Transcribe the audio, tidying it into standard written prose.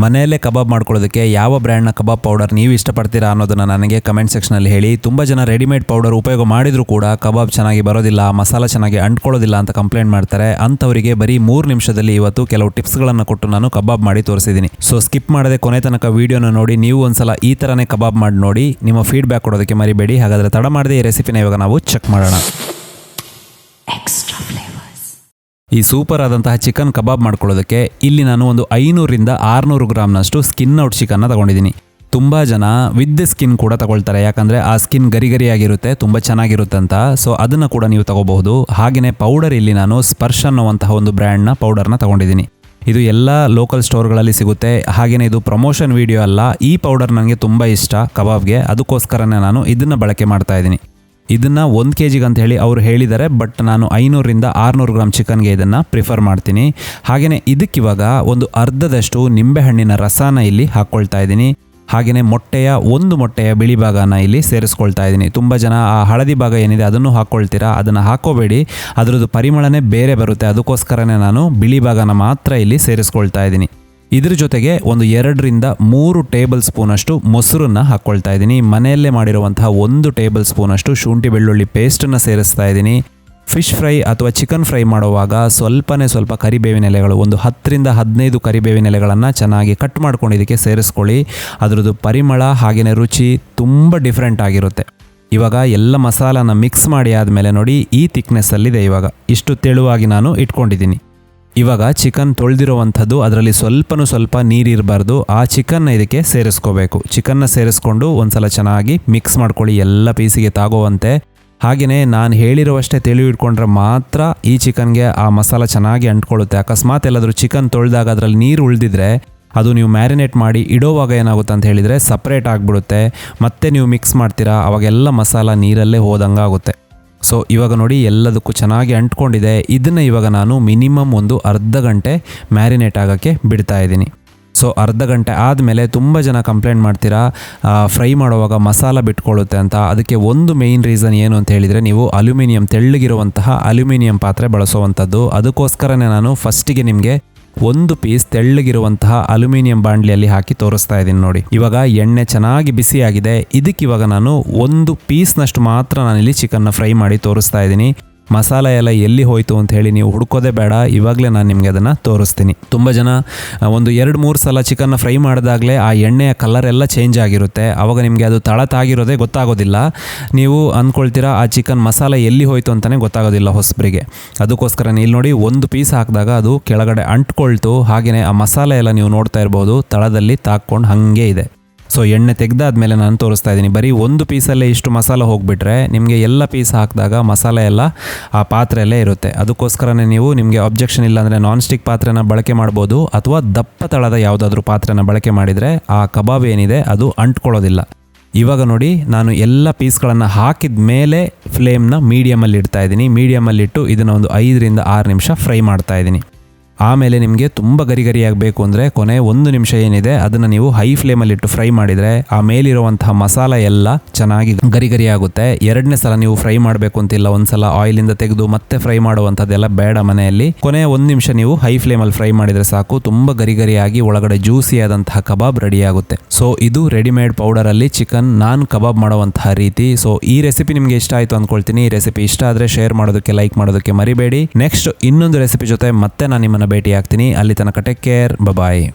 ಮನೆಯಲ್ಲೇ ಕಬಾಬ್ ಮಾಡ್ಕೊಳ್ಳೋದಕ್ಕೆ ಯಾವ ಬ್ರ್ಯಾಂಡ್ನ ಕಬಾಬ್ ಪೌಡರ್ ನೀವು ಇಷ್ಟಪಡ್ತೀರಾ ಅನ್ನೋದನ್ನು ನನಗೆ ಕಮೆಂಟ್ ಸೆಕ್ಷನಲ್ಲಿ ಹೇಳಿ. ತುಂಬ ಜನ ರೆಡಿಮೇಡ್ ಪೌಡರ್ ಉಪಯೋಗ ಮಾಡಿದರೂ ಕೂಡ ಕಬಾಬ್ ಚೆನ್ನಾಗಿ ಬರೋದಿಲ್ಲ, ಮಸಾಲ ಚೆನ್ನಾಗಿ ಅಂಟ್ಕೊಳ್ಳೋದಿಲ್ಲ ಅಂತ ಕಂಪ್ಲೇಂಟ್ ಮಾಡ್ತಾರೆ. ಅಂಥವರಿಗೆ ಬರೀ 3 ನಿಮಿಷದಲ್ಲಿ ಇವತ್ತು ಕೆಲವು ಟಿಪ್ಸ್ಗಳನ್ನು ಕೊಟ್ಟು ನಾನು ಕಬಾಬ್ ಮಾಡಿ ತೋರಿಸಿದ್ದೀನಿ. ಸೊ ಸ್ಕಿಪ್ ಮಾಡದೆ ಕೊನೆ ತನಕ ವಿಡಿಯೋನ ನೋಡಿ. ನೀವು ಒಂದ್ಸಲ ಈ ಥರನೇ ಕಬಾಬ್ ಮಾಡಿ ನೋಡಿ, ನಿಮ್ಮ ಫೀಡ್ಬ್ಯಾಕ್ ಕೊಡೋದಕ್ಕೆ ಮರಿಬೇಡಿ. ಹಾಗಾದರೆ ತಡ ಮಾಡದೆ ಈ ರೆಸಿಪಿನ ಇವಾಗ ನಾವು ಚೆಕ್ ಮಾಡೋಣ. ಈ ಸೂಪರ್ ಆದಂತಹ ಚಿಕನ್ ಕಬಾಬ್ ಮಾಡ್ಕೊಳ್ಳೋದಕ್ಕೆ ಇಲ್ಲಿ ನಾನು ಒಂದು 500ರಿಂದ 600 ಗ್ರಾಮ್ನಷ್ಟು ಸ್ಕಿನ್ ಔಟ್ ಚಿಕನ್ನ ತಗೊಂಡಿದ್ದೀನಿ. ತುಂಬ ಜನ ವಿತ್ ಸ್ಕಿನ್ ಕೂಡ ತಗೊಳ್ತಾರೆ, ಯಾಕಂದರೆ ಆ ಸ್ಕಿನ್ ಗರಿಗರಿಯಾಗಿರುತ್ತೆ, ತುಂಬ ಚೆನ್ನಾಗಿರುತ್ತೆ ಅಂತ. ಸೊ ಅದನ್ನು ಕೂಡ ನೀವು ತಗೋಬಹುದು. ಹಾಗೆಯೇ ಪೌಡರ್ ಇಲ್ಲಿ ನಾನು ಸ್ಪರ್ಶ್ ಅನ್ನುವಂತಹ ಒಂದು ಬ್ರ್ಯಾಂಡ್ನ ಪೌಡರ್ನ ತಗೊಂಡಿದ್ದೀನಿ. ಇದು ಎಲ್ಲ ಲೋಕಲ್ ಸ್ಟೋರ್ಗಳಲ್ಲಿ ಸಿಗುತ್ತೆ. ಹಾಗೆಯೇ ಇದು ಪ್ರಮೋಷನ್ ವಿಡಿಯೋ ಅಲ್ಲ. ಈ ಪೌಡರ್ ನನಗೆ ತುಂಬ ಇಷ್ಟ ಕಬಾಬ್ಗೆ, ಅದಕ್ಕೋಸ್ಕರನೇ ನಾನು ಇದನ್ನು ಬಳಕೆ ಮಾಡ್ತಾ ಇದ್ದೀನಿ. ಇದನ್ನು 1 kg ಅಂತ ಹೇಳಿ ಅವರು ಹೇಳಿದ್ದಾರೆ, ಬಟ್ ನಾನು 500ರಿಂದ 600 ಗ್ರಾಮ್ ಚಿಕನ್ಗೆ ಇದನ್ನು ಪ್ರಿಫರ್ ಮಾಡ್ತೀನಿ. ಹಾಗೆಯೇ ಇದಕ್ಕಿವಾಗ ಒಂದು ಅರ್ಧದಷ್ಟು ನಿಂಬೆಹಣ್ಣಿನ ರಸನ ಇಲ್ಲಿ ಹಾಕ್ಕೊಳ್ತಾ ಇದ್ದೀನಿ. ಹಾಗೆಯೇ ಒಂದು ಮೊಟ್ಟೆಯ ಬಿಳಿ ಭಾಗನ ಇಲ್ಲಿ ಸೇರಿಸ್ಕೊಳ್ತಾ ಇದ್ದೀನಿ. ತುಂಬ ಜನ ಆ ಹಳದಿ ಭಾಗ ಏನಿದೆ ಅದನ್ನು ಹಾಕ್ಕೊಳ್ತೀರಾ, ಅದನ್ನು ಹಾಕೋಬೇಡಿ, ಅದರದ್ದು ಪರಿಮಳನೇ ಬೇರೆ ಬರುತ್ತೆ. ಅದಕ್ಕೋಸ್ಕರನೇ ನಾನು ಬಿಳಿ ಭಾಗನ ಮಾತ್ರ ಇಲ್ಲಿ ಸೇರಿಸ್ಕೊಳ್ತಾ ಇದ್ದೀನಿ. ಇದ್ರ ಜೊತೆಗೆ ಒಂದು 2ರಿಂದ 3 ಟೇಬಲ್ ಸ್ಪೂನಷ್ಟು ಮೊಸರನ್ನ ಹಾಕ್ಕೊಳ್ತಾ ಇದ್ದೀನಿ. ಮನೆಯಲ್ಲೇ ಮಾಡಿರುವಂತಹ 1 ಟೇಬಲ್ ಸ್ಪೂನಷ್ಟು ಶುಂಠಿ ಬೆಳ್ಳುಳ್ಳಿ ಪೇಸ್ಟನ್ನು ಸೇರಿಸ್ತಾ ಇದ್ದೀನಿ. ಫಿಶ್ ಫ್ರೈ ಅಥವಾ ಚಿಕನ್ ಫ್ರೈ ಮಾಡುವಾಗ ಸ್ವಲ್ಪ ಕರಿಬೇವಿನ ಎಲೆಗಳು, ಒಂದು 10ರಿಂದ 15 ಕರಿಬೇವಿನ ಎಲೆಗಳನ್ನು ಚೆನ್ನಾಗಿ ಕಟ್ ಮಾಡ್ಕೊಂಡು ಇದಕ್ಕೆ ಸೇರಿಸ್ಕೊಳ್ಳಿ. ಅದರದ್ದು ಪರಿಮಳ ಹಾಗೆಯೇ ರುಚಿ ತುಂಬ ಡಿಫ್ರೆಂಟ್ ಆಗಿರುತ್ತೆ. ಇವಾಗ ಎಲ್ಲ ಮಸಾಲಾನ ಮಿಕ್ಸ್ ಮಾಡಿ ಆದಮೇಲೆ ನೋಡಿ ಈ ಥಿಕ್ನೆಸ್ಸಲ್ಲಿದೆ. ಇವಾಗ ಇಷ್ಟು ತೆಳುವಾಗಿ ನಾನು ಇಟ್ಕೊಂಡಿದ್ದೀನಿ. ಇವಾಗ ಚಿಕನ್ ತೊಳೆದಿರುವಂಥದ್ದು, ಅದರಲ್ಲಿ ಸ್ವಲ್ಪ ನೀರಿರಬಾರ್ದು, ಆ ಚಿಕನ್ನ ಇದಕ್ಕೆ ಸೇರಿಸ್ಕೋಬೇಕು. ಚಿಕನ್ನ ಸೇರಿಸ್ಕೊಂಡು ಒಂದ್ಸಲ ಚೆನ್ನಾಗಿ ಮಿಕ್ಸ್ ಮಾಡ್ಕೊಳ್ಳಿ, ಎಲ್ಲ ಪೀಸಿಗೆ ತಾಗೋವಂತೆ. ಹಾಗೆಯೇ ನಾನು ಹೇಳಿರುವಷ್ಟೇ ತೆಳು ಇಟ್ಕೊಂಡ್ರೆ ಮಾತ್ರ ಈ ಚಿಕನ್ಗೆ ಆ ಮಸಾಲ ಚೆನ್ನಾಗಿ ಅಂಟ್ಕೊಳ್ಳುತ್ತೆ. ಅಕಸ್ಮಾತ್ ಎಲ್ಲಾದರೂ ಚಿಕನ್ ತೊಳೆದಾಗ ಅದರಲ್ಲಿ ನೀರು ಉಳಿದಿದ್ರೆ ಅದು ನೀವು ಮ್ಯಾರಿನೇಟ್ ಮಾಡಿ ಇಡೋವಾಗ ಏನಾಗುತ್ತೆ ಅಂತ ಹೇಳಿದರೆ ಸಪ್ರೇಟ್ ಆಗಿಬಿಡುತ್ತೆ. ಮತ್ತೆ ನೀವು ಮಿಕ್ಸ್ ಮಾಡ್ತೀರಾ, ಅವಾಗೆಲ್ಲ ಮಸಾಲ ನೀರಲ್ಲೇ ಹೋದಂಗೆ ಆಗುತ್ತೆ. ಸೊ ಇವಾಗ ನೋಡಿ ಎಲ್ಲದಕ್ಕೂ ಚೆನ್ನಾಗಿ ಅಂಟ್ಕೊಂಡಿದೆ. ಇದನ್ನು ಇವಾಗ ನಾನು ಮಿನಿಮಮ್ ಒಂದು ಅರ್ಧ ಗಂಟೆ ಮ್ಯಾರಿನೇಟ್ ಆಗೋಕ್ಕೆ ಬಿಡ್ತಾ ಇದ್ದೀನಿ. ಸೊ ಅರ್ಧ ಗಂಟೆ ಆದಮೇಲೆ ತುಂಬ ಜನ ಕಂಪ್ಲೇಂಟ್ ಮಾಡ್ತೀರಾ ಫ್ರೈ ಮಾಡುವಾಗ ಮಸಾಲ ಬಿಟ್ಕೊಳ್ಳುತ್ತೆ ಅಂತ. ಅದಕ್ಕೆ ಒಂದು ಮೇಯ್ನ್ ರೀಸನ್ ಏನು ಅಂತ ಹೇಳಿದರೆ, ನೀವು ತೆಳ್ಳಗಿರುವಂತಹ ಅಲ್ಯೂಮಿನಿಯಂ ಪಾತ್ರೆ ಬಳಸುವಂಥದ್ದು. ಅದಕ್ಕೋಸ್ಕರನೇ ನಾನು ಫಸ್ಟಿಗೆ ನಿಮಗೆ 1 ಪೀಸ್ ತೆಳ್ಳಗಿರುವಂತಹ ಅಲ್ಯೂಮಿನಿಯಂ ಬಾಂಡ್ಲಿಯಲ್ಲಿ ಹಾಕಿ ತೋರಿಸ್ತಾ ಇದ್ದೀನಿ ನೋಡಿ. ಇವಾಗ ಎಣ್ಣೆ ಚೆನ್ನಾಗಿ ಬಿಸಿಯಾಗಿದೆ. ಇದಕ್ಕಿವಾಗ ನಾನು 1 ಪೀಸ್ನಷ್ಟು ಮಾತ್ರ ನಾನಿಲ್ಲಿ ಚಿಕನ್ನ ಫ್ರೈ ಮಾಡಿ ತೋರಿಸ್ತಾ ಇದ್ದೀನಿ. ಮಸಾಲೆ ಎಲ್ಲ ಎಲ್ಲಿ ಹೋಯಿತು ಅಂತ ಹೇಳಿ ನೀವು ಹುಡ್ಕೋದೇ ಬೇಡ, ಇವಾಗಲೇ ನಾನು ನಿಮಗೆ ಅದನ್ನು ತೋರಿಸ್ತೀನಿ. ತುಂಬ ಜನ ಒಂದು 2-3 ಸಲ ಚಿಕನ್ನ ಫ್ರೈ ಮಾಡಿದಾಗಲೇ ಆ ಎಣ್ಣೆಯ ಕಲರ್ ಎಲ್ಲ ಚೇಂಜ್ ಆಗಿರುತ್ತೆ. ಆವಾಗ ನಿಮಗೆ ಅದು ತಳತಾಗಿರೋದೇ ಗೊತ್ತಾಗೋದಿಲ್ಲ. ನೀವು ಅಂದ್ಕೊಳ್ತೀರಾ ಆ ಚಿಕನ್ ಮಸಾಲೆ ಎಲ್ಲಿ ಹೋಯಿತು ಅಂತಲೇ ಗೊತ್ತಾಗೋದಿಲ್ಲ ಹೊಸಬರಿಗೆ. ಅದಕ್ಕೋಸ್ಕರ ಇಲ್ಲಿ ನೋಡಿ 1 ಪೀಸ್ ಹಾಕಿದಾಗ ಅದು ಕೆಳಗಡೆ ಅಂಟ್ಕೊಳ್ತು. ಹಾಗೆಯೇ ಆ ಮಸಾಲೆ ಎಲ್ಲ ನೀವು ನೋಡ್ತಾ ಇರ್ಬೋದು, ತಳದಲ್ಲಿ ತಾಕ್ಕೊಂಡು ಹಾಗೆ ಇದೆ. ಸೊ ಎಣ್ಣೆ ತೆಗೆದಾದ್ಮೇಲೆ ನಾನು ತೋರಿಸ್ತಾ ಇದ್ದೀನಿ. ಬರೀ 1 ಪೀಸಲ್ಲೇ ಇಷ್ಟು ಮಸಾಲೆ ಹೋಗಿಬಿಟ್ರೆ ನಿಮಗೆ ಎಲ್ಲ ಪೀಸ್ ಹಾಕಿದಾಗ ಮಸಾಲೆ ಎಲ್ಲ ಆ ಪಾತ್ರೆಯಲ್ಲೇ ಇರುತ್ತೆ. ಅದಕ್ಕೋಸ್ಕರನೇ ನೀವು, ನಿಮಗೆ ಅಬ್ಜೆಕ್ಷನ್ ಇಲ್ಲ ಅಂದರೆ ನಾನ್ ಸ್ಟಿಕ್ ಪಾತ್ರೆನ ಬಳಕೆ ಮಾಡ್ಬೋದು, ಅಥವಾ ದಪ್ಪ ತಳದ ಯಾವುದಾದ್ರೂ ಪಾತ್ರೆನ ಬಳಕೆ ಮಾಡಿದರೆ ಆ ಕಬಾಬ್ ಏನಿದೆ ಅದು ಅಂಟ್ಕೊಳ್ಳೋದಿಲ್ಲ. ಇವಾಗ ನೋಡಿ ನಾನು ಎಲ್ಲ ಪೀಸ್ಗಳನ್ನು ಹಾಕಿದ ಮೇಲೆ ಫ್ಲೇಮ್ನ ಮೀಡಿಯಮಲ್ಲಿ ಇಡ್ತಾ ಇದ್ದೀನಿ. ಮೀಡಿಯಮಲ್ಲಿಟ್ಟು ಇದನ್ನು ಒಂದು 5ರಿಂದ 6 ನಿಮಿಷ ಫ್ರೈ ಮಾಡ್ತಾ ಇದ್ದೀನಿ. ಆಮೇಲೆ ನಿಮಗೆ ತುಂಬ ಗರಿಗರಿಯಾಗಬೇಕು ಅಂದರೆ ಕೊನೆ 1 ನಿಮಿಷ ಏನಿದೆ ಅದನ್ನು ನೀವು ಹೈ ಫ್ಲೇಮಲ್ಲಿಟ್ಟು ಫ್ರೈ ಮಾಡಿದರೆ ಆ ಮೇಲಿರುವಂತಹ ಮಸಾಲ ಎಲ್ಲ ಚೆನ್ನಾಗಿ ಗರಿಗರಿ ಆಗುತ್ತೆ. 2ನೇ ಸಲ ನೀವು ಫ್ರೈ ಮಾಡಬೇಕು ಅಂತಿಲ್ಲ. ಒಂದ್ಸಲ ಆಯಿಲಿಂದ ತೆಗೆದು ಮತ್ತೆ ಫ್ರೈ ಮಾಡುವಂಥದ್ದೆಲ್ಲ ಬೇಡ ಮನೆಯಲ್ಲಿ. ಕೊನೆ 1 ನಿಮಿಷ ನೀವು ಹೈ ಫ್ಲೇಮಲ್ಲಿ ಫ್ರೈ ಮಾಡಿದರೆ ಸಾಕು, ತುಂಬ ಗರಿಗರಿಯಾಗಿ ಒಳಗಡೆ ಜ್ಯೂಸಿ ಆದಂತಹ ಕಬಾಬ್ ರೆಡಿ ಆಗುತ್ತೆ. ಸೊ ಇದು ರೆಡಿಮೇಡ್ ಪೌಡರಲ್ಲಿ ಚಿಕನ್ ನಾನು ಕಬಾಬ್ ಮಾಡುವಂತಹ ರೀತಿ. ಸೊ ಈ ರೆಸಿಪಿ ನಿಮಗೆ ಇಷ್ಟ ಆಯಿತು ಅಂದ್ಕೊಳ್ತೀನಿ. ಈ ರೆಸಿಪಿ ಇಷ್ಟ ಆದರೆ ಶೇರ್ ಮಾಡೋದಕ್ಕೆ, ಲೈಕ್ ಮಾಡೋದಕ್ಕೆ ಮರಿಬೇಡಿ. ನೆಕ್ಸ್ಟ್ ಇನ್ನೊಂದು ರೆಸಿಪಿ ಜೊತೆ ಮತ್ತೆ ನಾನು ನಿಮ್ಮನ್ನು ಭೇಟಿ ಆಗ್ತೀನಿ. ಅಲ್ಲಿ ತನಕ ಟೇಕ್ ಕೇರ್, ಬಾಯ್.